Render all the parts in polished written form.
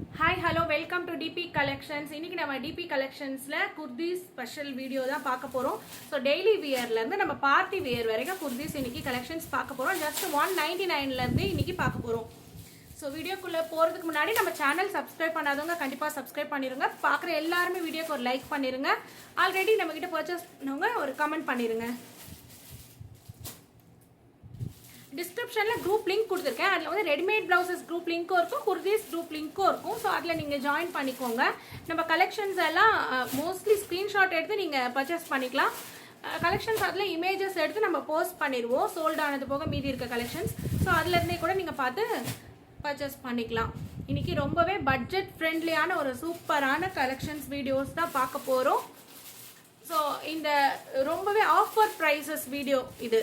Hi, hello, welcome to DP Collections. இன்னைக்கு நம்ம DP Collectionsல kurtis special video தான் பார்க்க போறோம். ஸோ டெய்லி வியர்ல இருந்து நம்ம பார்ட்டி வியர் வரைக்கும் குர்தீஸ் இன்னைக்கு கலெக்ஷன்ஸ் பார்க்க போறோம். ஜஸ்ட் 199ல இருந்து இன்னைக்கு பார்க்க போறோம். ஸோ வீடியோக்குள்ள போறதுக்கு முன்னாடி நம்ம சேனல் சப்ஸ்கிரைப் பண்ணாதவங்க கண்டிப்பா சப்ஸ்கிரைப் பண்ணிருங்க. பார்க்குற எல்லாருமே வீடியோக்கு ஒரு லைக் பண்ணிருங்க. ஆல்ரெடி நம்ம கிட்ட பர்ச்சேஸ் பண்ணவங்க ஒரு கமெண்ட் பண்ணிருங்க. டிஸ்கிரிப்ஷன்ல குரூப் லிங்க் கொடுத்துருக்கேன். அதில் வந்து ரெடிமேட் பிளவுசஸ் குரூப் லிங்க்கும் இருக்கும், குர்தீஸ் குரூப் லிங்க்கும் இருக்கும். ஸோ அதில் நீங்கள் ஜாயின் பண்ணிக்கோங்க. நம்ம கலெக்ஷன்ஸ் எல்லாம் மோஸ்ட்லி ஸ்க்ரீன்ஷாட் எடுத்து நீங்கள் பர்ச்சேஸ் பண்ணிக்கலாம். கலெக்ஷன்ஸ் அதில் இமேஜஸ் எடுத்து நம்ம போஸ்ட் பண்ணிடுவோம், சோல்ட் ஆனது போக மீதி இருக்க கலெக்ஷன்ஸ். ஸோ அதுலேருந்தே கூட நீங்கள் பார்த்து பர்ச்சேஸ் பண்ணிக்கலாம். இன்றைக்கி ரொம்பவே பட்ஜெட் ஃப்ரெண்ட்லியான ஒரு சூப்பரான கலெக்ஷன்ஸ் வீடியோஸ் தான் பார்க்க போகிறோம். ஸோ இந்த ரொம்பவே ஆஃபர் ப்ரைஸஸ் வீடியோ இது.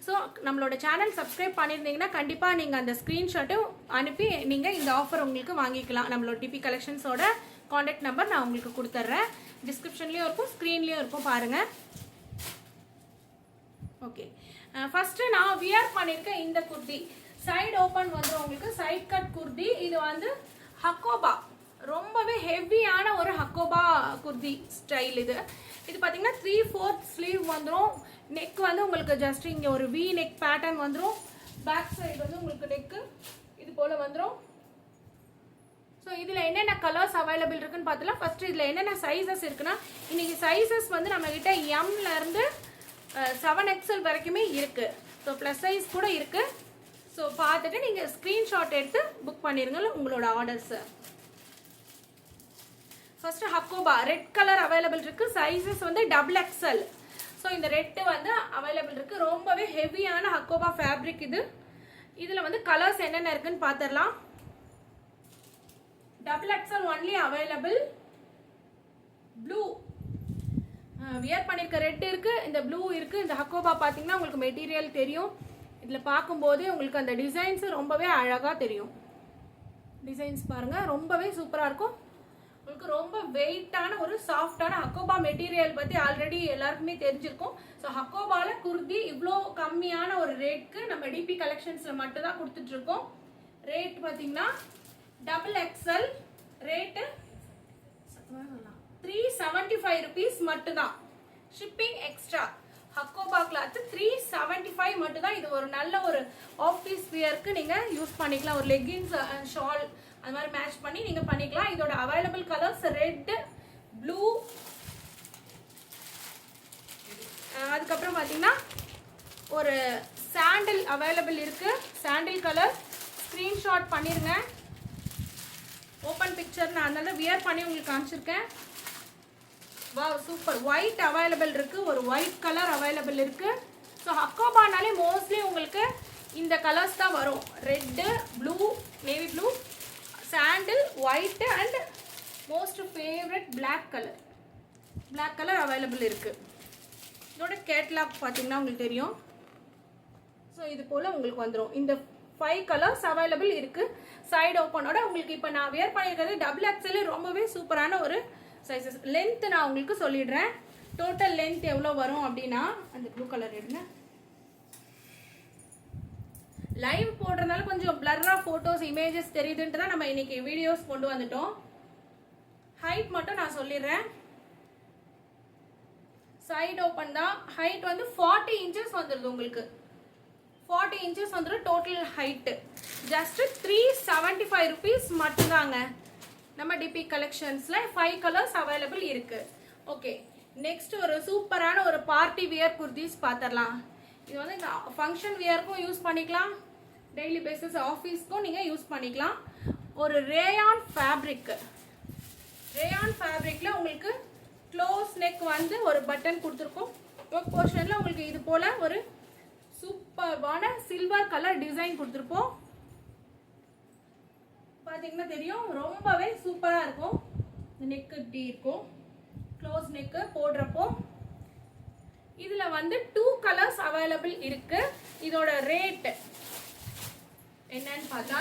ஸோ நம்மளோட சேனல் சப்ஸ்கிரைப் பண்ணியிருந்தீங்கன்னா கண்டிப்பாக நீங்கள் அந்த ஸ்க்ரீன்ஷாட்டும் அனுப்பி நீங்கள் இந்த ஆஃபர் உங்களுக்கு வாங்கிக்கலாம். நம்மளோட டிபி கலெக்ஷன்ஸோட காண்டாக்ட் நம்பர் நான் உங்களுக்கு கொடுத்துட்றேன். டிஸ்கிரிப்ஷன்லேயும் இருக்கும், ஸ்க்ரீன்லேயும் இருக்கும், பாருங்கள். ஓகே, ஃபஸ்ட்டு நான் வியர் பண்ணியிருக்கேன் இந்த குர்தி. சைடு ஓப்பன் வந்து உங்களுக்கு சைட் கட் குர்தி. இது வந்து ஹக்கோபா, ரொம்பவே ஹெவியான ஒரு ஹக்கோபா குர்தி ஸ்டைல். இது பார்த்தீங்கன்னா 3/4 ஸ்லீவ் வந்துடும். நெக் வந்து உங்களுக்கு ஜஸ்ட் இங்கே ஒரு வி நெக் பேட்டர்ன் வந்துடும். பேக் சைடு வந்து உங்களுக்கு நெக்கு இது போல் வந்துடும். ஸோ இதில் என்னென்ன கலர்ஸ் அவைலபிள் இருக்குன்னு பார்த்தலாம். ஃபஸ்ட்டு இதில் என்னென்ன சைஸஸ் இருக்குன்னா, இன்றைக்கி சைஸஸ் வந்து நம்மக்கிட்ட எம்லேருந்து 7XL வரைக்குமே இருக்குது. ஸோ ப்ளஸ் சைஸ் கூட இருக்குது. ஸோ பார்த்துட்டு நீங்கள் ஸ்க்ரீன்ஷாட் எடுத்து புக் பண்ணிடுங்க உங்களோட ஆர்டர்ஸை. First Hakoba red colour available இருக்கு. சைஸஸ் வந்து XXL. ஸோ இந்த ரெட் வந்து அவைலபிள் இருக்கு. ரொம்பவே ஹெவியான ஹக்கோபா ஃபேப்ரிக் இது. இதில் வந்து கலர்ஸ் என்னென்ன இருக்குன்னு பார்த்துடலாம். XXL only available. Blue wear பண்ணியிருக்க ரெட் இருக்கு, இந்த ப்ளூ இருக்கு. இந்த ஹக்கோபா பார்த்தீங்கன்னா உங்களுக்கு மெட்டீரியல் தெரியும். இதில் பார்க்கும்போதே உங்களுக்கு அந்த டிசைன்ஸ் ரொம்பவே அழகாக தெரியும். டிசைன்ஸ் பாருங்க, ரொம்பவே சூப்பராக இருக்கும். உங்களுக்கு ரொம்ப வெயிட்டான ஒரு சாஃப்டான ஹக்கோபா மெட்டீரியல் பற்றி ஆல்ரெடி எல்லாருக்குமே தெரிஞ்சிருக்கும். ஸோ ஹக்கோபால குர்தி இவ்வளோ கம்மியான ஒரு ரேட்க்கு நம்ம டிபி கலெக்ஷன்ஸில் மட்டும் தான் கொடுத்துட்ருக்கோம். ரேட் பார்த்தீங்கன்னா XXL ரேட்டு 375 rupees மட்டும்தான். Shipping extra. ஹக்கோபா கிளாத் 375 மட்டும்தான். இது ஒரு நல்ல ஒரு ஆஃபீஸ் வியருக்கு நீங்கள் யூஸ் பண்ணிக்கலாம். ஒரு லெகின்ஸ் அண்ட் ஷால் அது மாதிரி மேட்ச் பண்ணி நீங்கள் பண்ணிக்கலாம். இதோட அவைலபிள் கலர்ஸ் ரெட், ப்ளூ, அதுக்கப்புறம் பார்த்தீங்கன்னா ஒரு சாண்டில் அவைலபிள் இருக்கு. சாண்டில் கலர் ஸ்க்ரீன்ஷாட் பண்ணிருங்க. ஓப்பன் பிக்சர் நான் அதனால வியர் பண்ணி உங்களுக்கு காமிச்சிருக்கேன். Wow, super. ஒயிட் அவைலபிள் இருக்கு, ஒரு ஒயிட் கலர் அவைலபிள் இருக்கு. ஸோ ஹக்கோபானாலே மோஸ்ட்லி உங்களுக்கு இந்த கலர்ஸ் தான் வரும். Red, blue, navy blue, sandal, white and most favourite black colour. Black colour available இருக்கு. இதோட கேட்லாக் பார்த்தீங்கன்னா உங்களுக்கு தெரியும். ஸோ இது போல் உங்களுக்கு வந்துடும். இந்த 5 கலர்ஸ் அவைலபிள் இருக்கு. சைடு ஓப்பனோட உங்களுக்கு இப்போ நான் வியர் பண்ணியிருக்கிறது XXL ரொம்பவே சூப்பரான ஒரு சைஸஸ். லென்த் நான் உங்களுக்கு சொல்லிடுறேன். டோட்டல் லென்த் எவ்வளோ வரும் அப்படின்னா, அந்த ப்ளூ கலர் எடுங்க. லைவ் போடுறதுனால கொஞ்சம் பிளர்ரா ஃபோட்டோஸ் இமேஜஸ் தெரியுதுன்ட்டு தான் நம்ம இன்னைக்கு வீடியோஸ் கொண்டு வந்துட்டோம். ஹைட் மட்டும் நான் சொல்லிடுறேன். சைடு ஓப்பன் தான். ஹைட் வந்து 40 இன்ச்சஸ் வந்துடுது உங்களுக்கு. 40 இன்ச்சஸ் வந்துடும் டோட்டல் ஹைட்டு. ஜஸ்ட் 375 rupees மட்டும்தாங்க. நம்ம டிபி கலெக்ஷன்ஸ்ல 5 கலர்ஸ் அவைலபிள் இருக்கு. ஓகே, நெக்ஸ்ட் ஒரு சூப்பரான ஒரு பார்ட்டி வியர் குர்தீஸ் பார்த்துடலாம். இது வந்து இந்த ஃபங்க்ஷன் வியருக்கும் யூஸ் பண்ணிக்கலாம், டெய்லி பேசிஸ் ஆஃபீஸ்க்கும் நீங்கள் யூஸ் பண்ணிக்கலாம். ஒரு ரேயான் ஃபேப்ரிக். ரேயான் ஃபேப்ரிக்கில் உங்களுக்கு க்ளோஸ் நெக் வந்து ஒரு பட்டன் கொடுத்துருக்கோம். ஒர்க் போர்ஷனில் உங்களுக்கு இது போல் ஒரு சூப்பர்வான சில்வர் கலர் டிசைன் கொடுத்துருப்போம். பார்த்தீங்கன்னா தெரியும், ரொம்பவே சூப்பராக இருக்கும். நெக்கு இப்படி இருக்கும், க்ளோஸ் நெக்கு போடுறப்போ. இதில் வந்து 2 கலர்ஸ் அவைலபிள் இருக்கு. இதோட ரேட் என்னன்னு பார்த்தா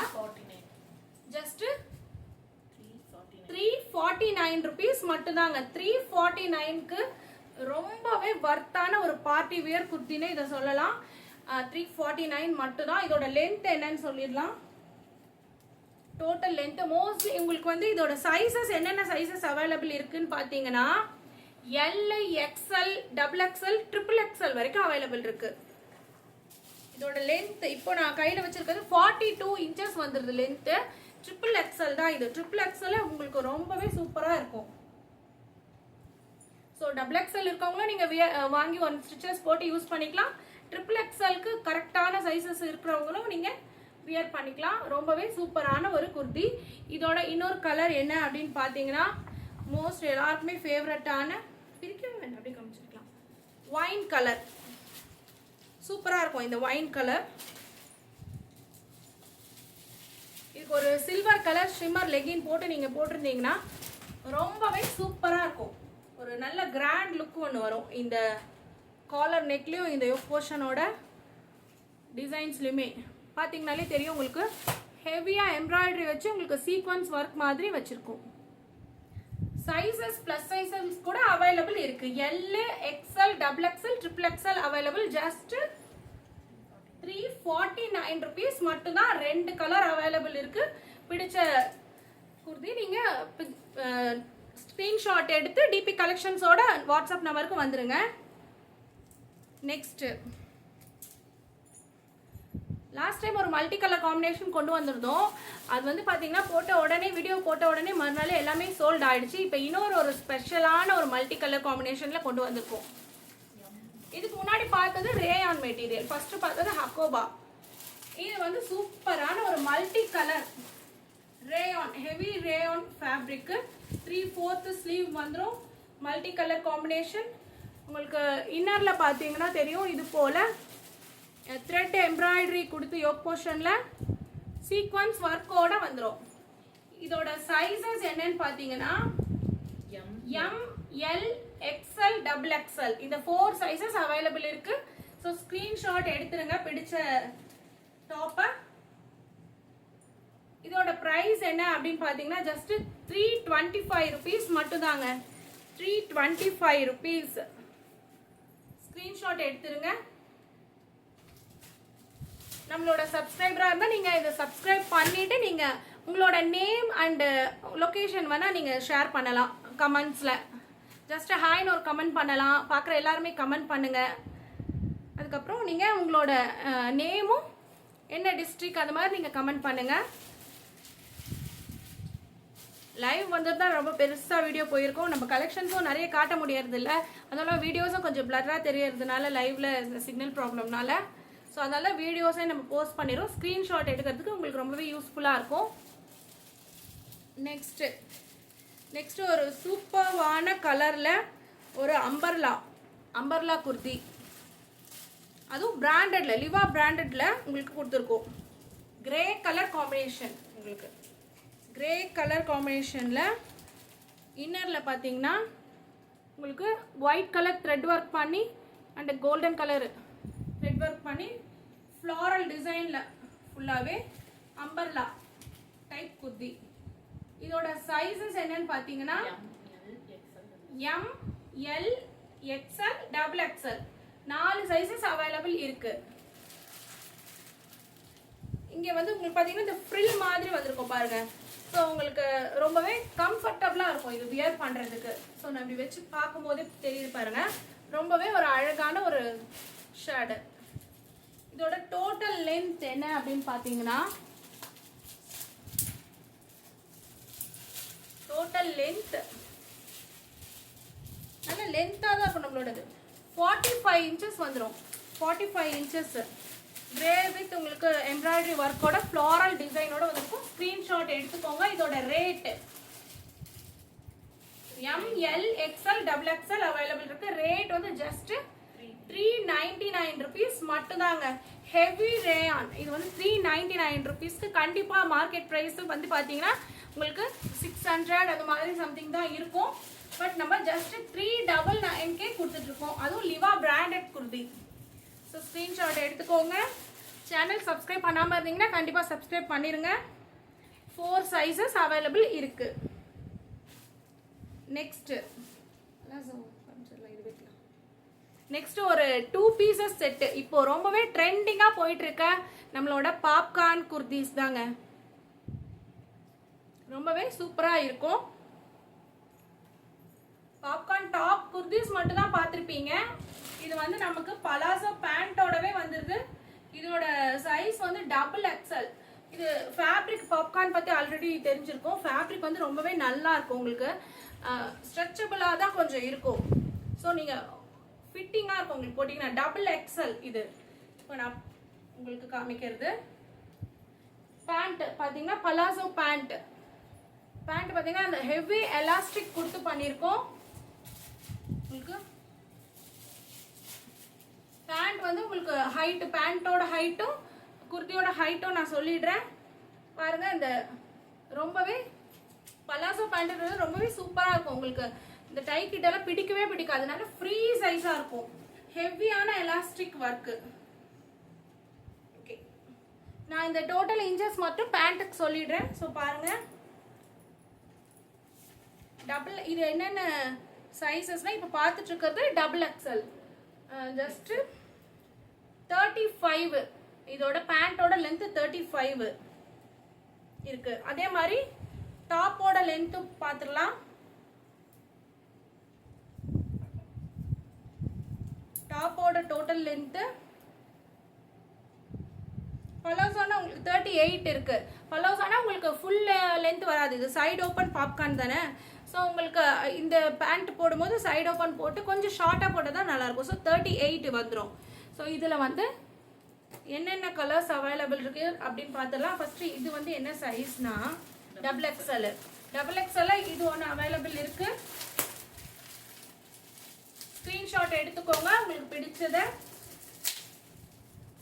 ஜஸ்ட் 349 rupees மட்டும்தாங்க. 349க்கு ரொம்பவே வர்த்தான ஒரு பார்ட்டி வியர் குர்த்தினே இதை சொல்லலாம். 349 மட்டும்தான். இதோட லென்த் என்னன்னு சொல்லிடலாம். டோட்டல் லென்த் மோஸ்ட்லி உங்களுக்கு வந்து இதோட சைஸஸ் என்னென்ன சைஸஸ் அவைலபிள் இருக்குன்னு பார்த்தீங்கன்னா L, XL, double XL, triple XL வரைக்கும் அவைலபிள் இருக்கு. இதோட லென்த் இப்போ நான் கையில் வச்சிருக்கிறது 42 இன்ச்சஸ் வந்துடுது லென்த்து. ட்ரிபிள் எக்ஸ்எல் தான் இது. ட்ரிபிள் எக்ஸ்எல் உங்களுக்கு ரொம்பவே சூப்பராக இருக்கும். ஸோ டபுள் எக்ஸ்எல் இருக்கவங்களும் நீங்கள் வாங்கி 1 ஸ்டிச்சஸ் போட்டு யூஸ் பண்ணிக்கலாம். ட்ரிபிள் எக்ஸ்எல்க்கு கரெக்டான சைஸஸ் இருக்கிறவங்களும் நீங்கள் வியர் பண்ணிக்கலாம். ரொம்பவே சூப்பரான ஒரு குர்த்தி. இதோட இன்னொரு கலர் என்ன அப்படின்னு பார்த்தீங்கன்னா மோஸ்ட் எல்லாருக்குமே ஃபேவரட்டான பிரிக்கவே வேண்டாம் அப்படியே காமிச்சிருக்கலாம் ஒயின் கலர். சூப்பராக இருக்கும் இந்த ஒயின் கலர். இதுக்கு ஒரு சில்வர் கலர் ஷிம்மர் லெகின் போட்டு நீங்கள் போட்டிருந்தீங்கன்னா ரொம்பவே சூப்பராக இருக்கும். ஒரு நல்ல கிராண்ட் லுக் ஒன்று வரும். இந்த காலர் நெக்லேயும் இந்த போர்ஷனோட டிசைன்ஸ்லையுமே பார்த்தீங்கனாலே தெரியும் உங்களுக்கு ஹெவியாக எம்ப்ராய்டரி வச்சு உங்களுக்கு சீக்வன்ஸ் ஒர்க் மாதிரி வச்சுருக்கோம். சைஸஸ் ப்ளஸ் சைஸஸ் கூட அவைலபிள் இருக்கு. L, XL, double XL, triple XL available. Just 349 rupees மட்டும்தான். 2 கலர் அவைலபிள் இருக்கு. பிடிச்ச குர்த்தி நீங்க ஸ்கிரீன்ஷாட் எடுத்து டிபி கலெக்ஷன்ஸோட வாட்ஸ்அப் நம்பருக்கு வந்துருங்க. நெக்ஸ்ட் லாஸ்ட் டைம் ஒரு மல்டி கலர் காம்பினேஷன் கொண்டு வந்திருந்தோம். அது வந்து பார்த்தீங்கன்னா போட்ட உடனே வீடியோ போட்ட உடனே மறுநாள் எல்லாமே சோல்ட் ஆயிடுச்சு. இப்போ இன்னொரு ஒரு ஸ்பெஷலான ஒரு மல்டி கலர் காம்பினேஷனில் கொண்டு வந்திருக்கோம். இதுக்கு முன்னாடி பார்த்தது ரேயான் மெட்டீரியல், ஃபர்ஸ்ட் பார்த்தது ஹக்கோபா. இது வந்து சூப்பரான ஒரு multi colour rayon, heavy rayon fabric. 3/4 sleeve வந்துடும். Multi colour combination. உங்களுக்கு இன்னரில் பார்த்தீங்கன்னா தெரியும் இது போல் த்ரெட் எம்ப்ராய்டரி கொடுத்து யோக் போர்ஷனில் சீக்வன்ஸ் ஒர்க்கோட வந்துடும். இதோட சைஸஸ் என்னன்னு பார்த்தீங்கன்னா M, L, XL, double XL இந்த 4 சைஸஸ் அவைலபிள் இருக்கு. ஸோ ஸ்க்ரீன்ஷாட் எடுத்துருங்க பிடிச்ச டாப்பை. இதோட ப்ரைஸ் என்ன அப்படின்னு பார்த்தீங்கன்னா ஜஸ்ட் 325 rupees மட்டும்தாங்க. 325 rupees. ஸ்க்ரீன்ஷாட் எடுத்துருங்க. நம்மளோட சப்ஸ்கிரைபராக இருந்தால் நீங்கள் இதை சப்ஸ்கிரைப் பண்ணிவிட்டு நீங்கள் உங்களோட நேம் அண்டு லொக்கேஷன் வேணால் நீங்கள் ஷேர் பண்ணலாம் கமெண்ட்ஸில். ஜஸ்ட் ஹாய்னு ஒரு கமெண்ட் பண்ணலாம். பார்க்குற எல்லாருமே கமெண்ட் பண்ணுங்கள். அதுக்கப்புறம் நீங்கள் உங்களோட நேமும் என்ன டிஸ்ட்ரிக் அது மாதிரி நீங்கள் கமெண்ட் பண்ணுங்கள். லைவ் வந்துட்டு தான் ரொம்ப பெருசாக வீடியோ போயிருக்கோம். நம்ம கலெக்ஷன்ஸும் நிறைய காட்ட முடியறதில்ல. அதனால வீடியோஸும் கொஞ்சம் பிளராக தெரியறதுனால லைவில் சிக்னல் ப்ராப்ளம்னால. ஸோ அதனால் வீடியோஸே நம்ம போஸ்ட் பண்ணிடுறோம். ஸ்க்ரீன்ஷாட் எடுக்கிறதுக்கு உங்களுக்கு ரொம்பவே யூஸ்ஃபுல்லாக இருக்கும். நெக்ஸ்ட்டு ஒரு சூப்பர்வான கலரில் ஒரு அம்பர்லா குர்த்தி. அதுவும் பிராண்டடில் லிவா பிராண்டடில் உங்களுக்கு கொடுத்துருக்கோம். Grey colour combination. உங்களுக்கு கிரே கலர் காம்பினேஷனில் இன்னரில் பார்த்தீங்கன்னா உங்களுக்கு ஒயிட் கலர் த்ரெட் ஒர்க் பண்ணி and golden colour thread work பண்ணி ஃப்ளாரல் டிசைனில் ஃபுல்லாகவே அம்பர்லா டைப் குர்த்தி. இதோட சைஸஸ் என்னன்னு பார்த்தீங்கன்னா M, L, XL, double XL 4 sizes available இருக்கு. இங்கே வந்து உங்களுக்கு பார்த்தீங்கன்னா இந்த ஃப்ரில் மாதிரி வந்திருக்கும் பாருங்க. ஸோ உங்களுக்கு ரொம்பவே கம்ஃபர்டபுளாக இருக்கும் இது வியர் பண்ணுறதுக்கு. ஸோ நான் இப்படி வச்சு பார்க்கும்போதே தெரியுது பாருங்க. ரொம்பவே ஒரு அழகான ஒரு ஷேடு. இதோட டோட்டல் லென்த் என்ன அப்படின்னு பார்த்தீங்கன்னா டோட்டல் லென்த் நல்ல லென்த்தாக தான் இருக்கும். நம்மளோடது 45 inches வந்துடும். 45 inches கிரே வித் உங்களுக்கு எம்ப்ராய்டரி ஒர்க்கோட ஃப்ளாரல் டிசைனோட வந்துருக்கும். ஸ்க்ரீன்ஷாட் எடுத்துக்கோங்க. இதோட rate M, L, XL, double XL available இருக்கு. ரேட் வந்து ஜஸ்ட் 399 rupees மட்டும்தாங்க. Heavy rayon. இது வந்து 399 rupeesக்கு கண்டிப்பாக மார்க்கெட் ப்ரைஸ் வந்து பார்த்தீங்கன்னா உங்களுக்கு 600 அது மாதிரி சம்திங் தான் இருக்கும். பட் நம்ம ஜஸ்ட் 399 கொடுத்துட்ருக்கோம். அதுவும் லிவா பிராண்டட் குர்த்தி. ஸோ ஸ்க்ரீன்ஷாட் எடுத்துக்கோங்க. சேனல் சப்ஸ்கிரைப் பண்ணாமல் இருந்தீங்கன்னா கண்டிப்பாக சப்ஸ்கிரைப் பண்ணிடுங்க. 4 சைஸஸ் அவைலபிள் இருக்கு. நெக்ஸ்ட் ஒரு 2 pieces செட்டு. இப்போ ரொம்பவே ட்ரெண்டிங்காக போயிட்டு இருக்க நம்மளோட பாப்கார்ன் குர்த்திஸ் தாங்க. ரொம்பவே சூப்பராக இருக்கும். பாப்கார்ன் டாப் குர்தீஸ் மட்டும் தான் பார்த்துருப்பீங்க. இது வந்து நமக்கு பலாசோ பேண்டோடவே வந்துருது. இதோட சைஸ் வந்து டபுள் எக்ஸல். இது ஃபேப்ரிக் பாப்கார்ன் பற்றி ஆல்ரெடி தெரிஞ்சிருக்கும். ஃபேப்ரிக் வந்து ரொம்பவே நல்லா இருக்கும், உங்களுக்கு ஸ்ட்ரெச்சபிளாக தான் கொஞ்சம் இருக்கும். ஸோ நீங்கள் ஃபிட்டிங்காக இருக்கும் உங்களுக்கு போட்டிங்கன்னா. டபுள் எக்ஸல் இது. இப்போ நான் உங்களுக்கு காமிக்கிறது. பேண்ட் பார்த்தீங்கன்னா பலாசோ பேண்ட் பார்த்தீங்கன்னா அந்த ஹெவி எலாஸ்டிக் கொடுத்து பண்ணியிருக்கோம். உங்களுக்கு பேண்ட் வந்து உங்களுக்கு ஹைட்டு, பேண்ட்டோட ஹைட்டும் குர்த்தியோட ஹைட்டும் நான் சொல்லிடுறேன் பாருங்க. இந்த ரொம்பவே பலாசோ பேண்ட் ரொம்பவே சூப்பராக இருக்கும். உங்களுக்கு இந்த டை கிட்டெல்லாம் பிடிக்கவே பிடிக்காது. அதனால ஃப்ரீ சைஸாக இருக்கும். ஹெவியான எலாஸ்டிக் ஒர்க்கு. ஓகே, நான் இந்த டோட்டல் இன்ச்சஸ் மட்டும் பேண்ட்டுக்கு சொல்லிடுறேன். ஸோ பாருங்க, டபுள் இது என்னென்ன சைஸஸ்னால் இப்போ பார்த்துட்டு இருக்கிறது டபுள் எக்ஸல். ஜஸ்ட்டு 35 இதோட பேண்ட்டோட லென்த்து 35 இருக்கு. அதே மாதிரி டாப்போட லென்த்து பார்த்துடலாம். டாப்போட டோட்டல் லென்த்து பலோசானா உங்களுக்கு 38 இருக்கு. பலோசானா உங்களுக்கு ஃபுல் லென்த் வராது. இது சைடு ஓப்பன் பாப்கார்ன் தானே. ஸோ உங்களுக்கு இந்த பேண்ட் போடும்போது சைடு ஓப்பன் போட்டு கொஞ்சம் ஷார்ட்டாக போட்டால் தான் நல்லாயிருக்கும். ஸோ 38 வந்துடும். ஸோ இதில் வந்து என்னென்ன கலர்ஸ் அவைலபிள் இருக்கு அப்படின்னு பார்த்துடலாம். ஃபர்ஸ்ட் இது வந்து என்ன சைஸ்னா டபுள் எக்ஸ்எல். டபுள் எக்ஸ்எல் இது ஒன்று அவைலபிள் இருக்கு. ஸ்க்ரீன்ஷாட் எடுத்துக்கோங்க உங்களுக்கு பிடிச்சதை.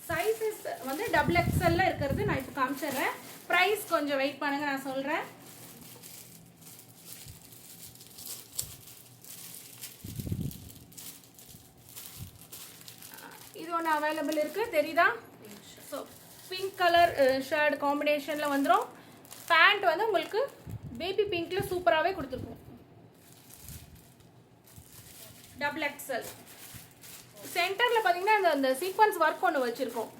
சைஸஸ் வந்து டபுள் எக்ஸ்எல்ல இருக்கிறது நான் இப்போ காமிச்சிடுறேன். ப்ரைஸ் கொஞ்சம் வெயிட் பண்ணுங்க, நான் சொல்கிறேன். இது ஒன்று அவைலபிள் இருக்கு, தெரியுதா? ஸோ பிங்க் கலர் ஷர்ட் காம்பினேஷனில் வந்துடும். பேண்ட் வந்து உங்களுக்கு பேபி பிங்க்ல சூப்பராகவே கொடுத்துருக்கும். Double XL. சென்டரில் பார்த்தீங்கன்னா அந்த சீக்வன்ஸ் ஒர்க் ஒன்று வச்சுருக்கோம்.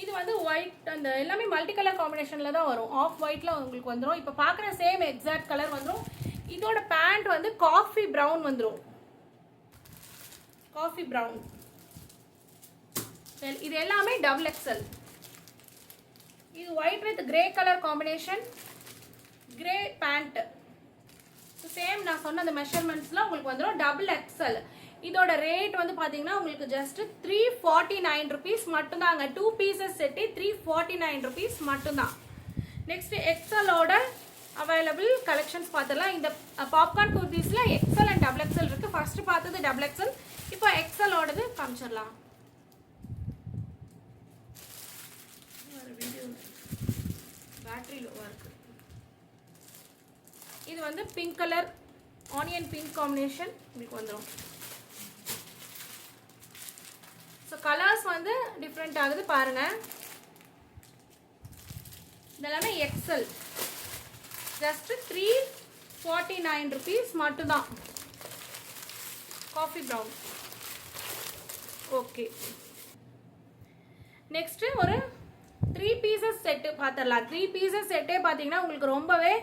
இது வந்து ஒயிட், அந்த எல்லாமே மல்டி கலர் காம்பினேஷனில் தான் வரும். ஆஃப் ஒயிட்டில் உங்களுக்கு வந்துடும். இப்போ பார்க்குற சேம் எக்ஸாக்ட் கலர் வந்துடும். இதோட பேண்ட் வந்து காஃபி ப்ரௌன் வந்துடும். Coffee brown. இது எல்லாமே டபுள் எக்ஸ்எல். இது white with grey colour combination, grey pant. Same நான் சொன்ன அந்த மெஷர்மெண்ட்ஸ்லாம் உங்களுக்கு வந்துடும். Double XL. இதோட ரேட் வந்து பார்த்தீங்கன்னா உங்களுக்கு ஜஸ்ட் 349 ருபீஸ் மட்டும்தாங்க. 2 பீசஸ் செட்டு 349 ருபீஸ் மட்டும்தான். நெக்ஸ்ட் எக்ஸலோட அவைலபிள் கலெக்ஷன்ஸ் பார்த்துடலாம். இந்த பாப்கார்ன் குர்தீஸில் எக்ஸல் அண்ட் டபுள் எக்ஸல் இருக்குது. ஃபர்ஸ்ட் பார்த்தது டபுள் எக்ஸல், இப்போ எக்ஸலோடது காமிச்சிடலாம். பேட்டரி லோவாக இருக்குது. இது வந்து pink colour onion pink combination உங்களுக்கு வந்துடும். ஸோ கலர்ஸ் வந்து டிஃப்ரெண்ட் ஆகுது பாருங்க. இதெல்லாமே எக்ஸல். ஜஸ்ட் 349 ருபீஸ் மட்டும்தான். Coffee brown. ஓகே, நெக்ஸ்ட் ஒரு 3 பீசஸ் செட்டு பார்த்துடலாம். 3 பீசஸ் செட்டே பார்த்தீங்கன்னா உங்களுக்கு ரொம்பவே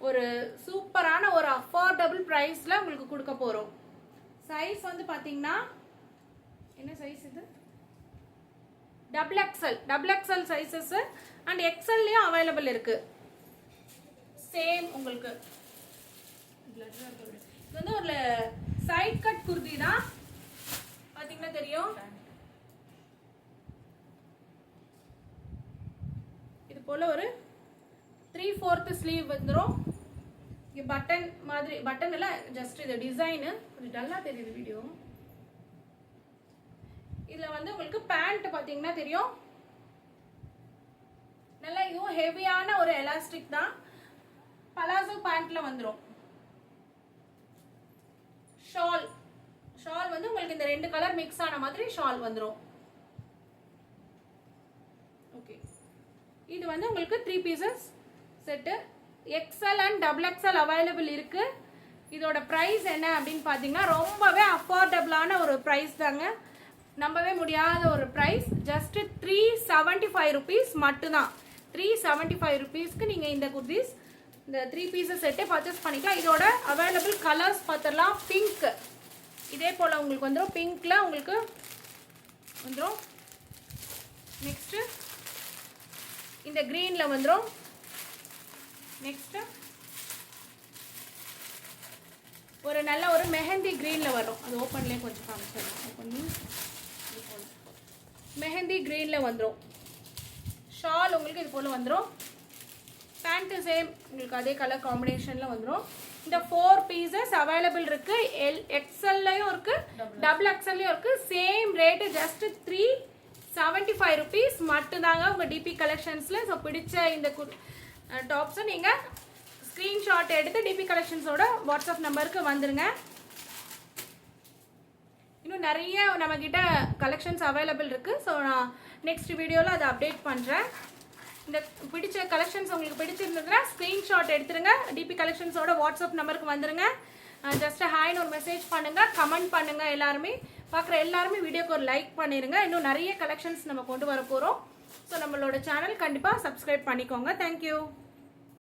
ஒரு சூப்பரான ஒரு அஃபோர்டபுள் ப்ரைஸில் உங்களுக்கு கொடுக்க போகிறோம். சைஸ் வந்து பார்த்தீங்கன்னா என்ன சைஸ் இது? Double XL. Double XL sizes and எக்ஸ்எல்லையும் அவைலபிள் இருக்கு. சேம் உங்களுக்கு இது வந்து ஒரு சைட் கட் குர்தி தான். பார்த்தீங்கன்னா தெரியும். இது போல ஒரு 3/4 ஸ்லீவ் வந்துடும். இங்கே பட்டன் மாதிரி, பட்டன் இல்லை, ஜஸ்ட் இது டிசைனு கொஞ்சம் டல்லாக தெரியுது வீடியோ. இதில் வந்து உங்களுக்கு பேண்ட் பார்த்தீங்கன்னா தெரியும். நல்லா இதுவும் ஹெவியான ஒரு எலாஸ்டிக் தான். பலாசோ பேண்ட்ல வந்துடும். ஷால். ஷால் வந்து உங்களுக்கு இந்த 2 கலர் மிக்ஸ் ஆன மாதிரி ஷால் வந்துடும். ஓகே, இது வந்து உங்களுக்கு 3 pieces set. XL and double XL available இருக்கு. இதோட ப்ரைஸ் என்ன அப்படின்னு பார்த்தீங்கன்னா ரொம்பவே அஃபோர்டபுளான ஒரு ப்ரைஸ் தாங்க. நம்பவே முடியாத ஒரு ப்ரைஸ். ஜஸ்ட் 375 ருபீஸ் மட்டும்தான். 375 ருபீஸ்க்கு நீங்கள் இந்த குர்தீஸ் இந்த 3 பீசஸ் செட்டே பர்ச்சேஸ் பண்ணிக்கலாம். இதோட அவைலபிள் கலர்ஸ் பார்த்துடலாம். பிங்க் இதே போல் உங்களுக்கு வந்துடும், பிங்க்கில் உங்களுக்கு வந்துடும். நெக்ஸ்ட்டு இந்த க்ரீனில் வந்துடும். நெக்ஸ்ட்டு ஒரு நல்ல ஒரு மெஹந்தி க்ரீனில் வரும். அது ஓப்பன்லேயே கொஞ்சம் காமிச்சிடலாம். ஓப்பன் மெஹந்தி க்ரீனில் வந்துடும். ஷால் உங்களுக்கு இது போல் வந்துடும். பேண்ட்டு சேம் உங்களுக்கு அதே கலர் காம்பினேஷனில் வந்துடும். இந்த 4 பீசஸ் அவைலபிள் இருக்குது. எக்ஸ்எல்லையும் இருக்குது, டபுள் எக்ஸ்எல்லையும் இருக்குது. சேம் ரேட்டு ஜஸ்ட் 375 rupees மட்டும்தாங்க உங்கள் டிபி கலெக்ஷன்ஸில். ஸோ பிடிச்ச இந்த டாப்ஸை நீங்கள் ஸ்க்ரீன்ஷாட் எடுத்து டிபி கலெக்ஷன்ஸோட வாட்ஸ்அப் நம்பருக்கு வந்துடுங்க. இன்னும் நிறைய நம்மக்கிட்ட கலெக்ஷன்ஸ் அவைலபிள் இருக்குது. ஸோ நான் நெக்ஸ்ட் வீடியோவில் அதை அப்டேட் பண்ணுறேன். இந்த பிடிச்ச கலெக்ஷன்ஸ் உங்களுக்கு பிடிச்சிருந்ததுன்னா ஸ்க்ரீன்ஷாட் எடுத்துருங்க, டிபி கலெக்ஷன்ஸோட வாட்ஸ்அப் நம்பருக்கு வந்துடுங்க. ஜஸ்ட் ஹாய்னு ஒரு மெசேஜ் பண்ணுங்கள், கமெண்ட் பண்ணுங்கள். எல்லாருமே பார்க்குற எல்லாருமே வீடியோக்கு ஒரு லைக் பண்ணிடுங்க. இன்னும் நிறைய கலெக்ஷன்ஸ் நம்ம கொண்டு வர போகிறோம். ஸோ நம்மளோட சேனல் கண்டிப்பாக சப்ஸ்கிரைப் பண்ணிக்கோங்க. தேங்க்யூ.